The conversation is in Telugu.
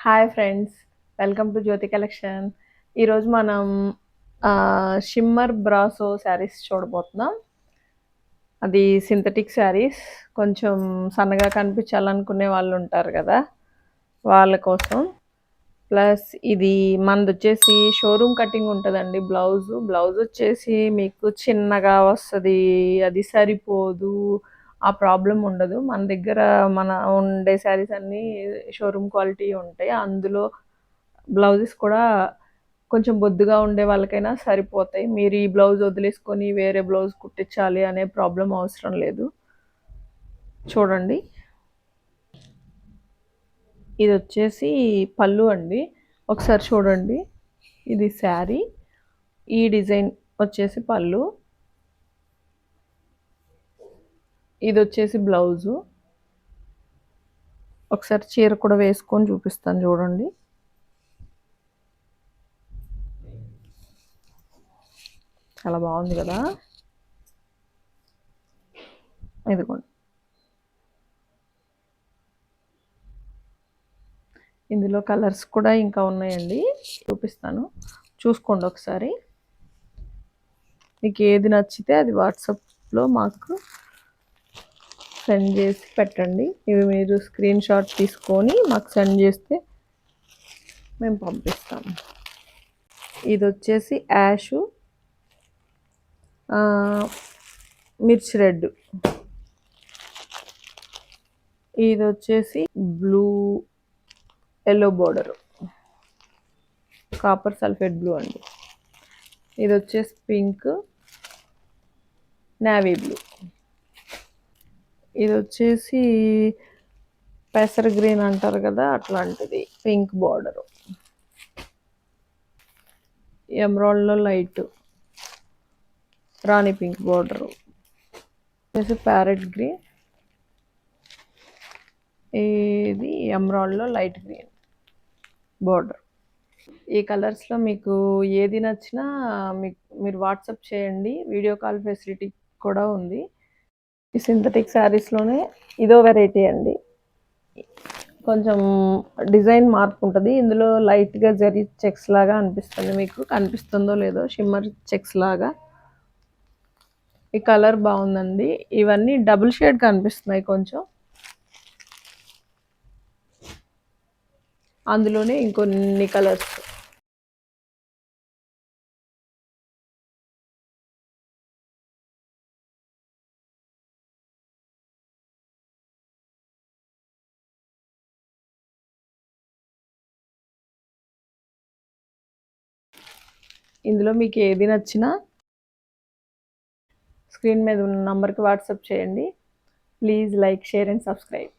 Hi friends, welcome to Jyothi collection. ఈరోజు మనం షిమ్మర్ బ్రాసో శారీస్ చూడబోతున్నాం. అది సింథటిక్ శారీస్. కొంచెం సన్నగా కనిపించాలనుకునే వాళ్ళు ఉంటారు కదా, వాళ్ళ కోసం. ప్లస్ ఇది మనది వచ్చేసి షోరూమ్ కటింగ్ ఉంటుందండి. బ్లౌజ్ వచ్చేసి మీకు చిన్నగా వస్తుంది, అది సరిపోదు, ఆ ప్రాబ్లం ఉండదు. మన దగ్గర మన ఉండే శారీస్ అన్నీ షోరూమ్ క్వాలిటీ ఉంటాయి. అందులో బ్లౌజెస్ కూడా కొంచెం బొద్దుగా ఉండే వాళ్ళకైనా సరిపోతాయి. మీరు ఈ బ్లౌజ్ వదిలేసుకొని వేరే బ్లౌజ్ కుట్టించాలి అనే ప్రాబ్లం అవసరం లేదు. చూడండి, ఇది వచ్చేసి పళ్ళు అండి. ఒకసారి చూడండి, ఇది శారీ, ఈ డిజైన్ వచ్చేసి పళ్ళు, ఇది వచ్చేసి బ్లౌజు. ఒకసారి చీర కూడా వేసుకొని చూపిస్తాను చూడండి. చాలా బాగుంది కదా. ఇదిగోండి, ఇందులో కలర్స్ కూడా ఇంకా ఉన్నాయండి, చూపిస్తాను, చూసుకోండి ఒకసారి. మీకు ఏది నచ్చితే అది వాట్సాప్లో మాకు సెండ్ చేసి పెట్టండి. ఇవి మీరు స్క్రీన్ షాట్ తీసుకొని మాకు సెండ్ చేస్తే మేము పంపిస్తాము. ఇది వచ్చేసి యాషు, మిర్చి రెడ్. ఇది వచ్చేసి blue yellow border, copper sulphate blue అండి. ఇది వచ్చేసి పింక్ నేవీ బ్లూ. ఇది వచ్చేసి పెసర గ్రీన్ అంటారు కదా, అట్లాంటిది పింక్ బార్డరు. ఎమరాల్డ్లో లైట్ రాణి పింక్ బార్డరు. వచ్చేసి ప్యారెట్ గ్రీన్, ఇది ఎమరాల్డ్లో లైట్ గ్రీన్ బార్డర్. ఈ కలర్స్లో మీకు ఏది నచ్చినా మీరు వాట్సాప్ చేయండి. వీడియో కాల్ ఫెసిలిటీ కూడా ఉంది. ఈ సింథటిక్ శారీస్లోనే ఇదో వెరైటీ అండి. కొంచెం డిజైన్ మార్పు ఉంటుంది. ఇందులో లైట్గా జరీ చెక్స్ లాగా అనిపిస్తుంది. మీకు కనిపిస్తుందో లేదో, షిమ్మర్ చెక్స్ లాగా. ఈ కలర్ బాగుందండి. ఇవన్నీ డబుల్ షేడ్ కనిపిస్తున్నాయి కొంచెం. అందులోనే ఇంకొన్ని కలర్స్. ఇందులో మీకు ఏది నచ్చినా స్క్రీన్ మీద ఉన్న నంబర్కి వాట్సాప్ చేయండి. Please like, share and subscribe.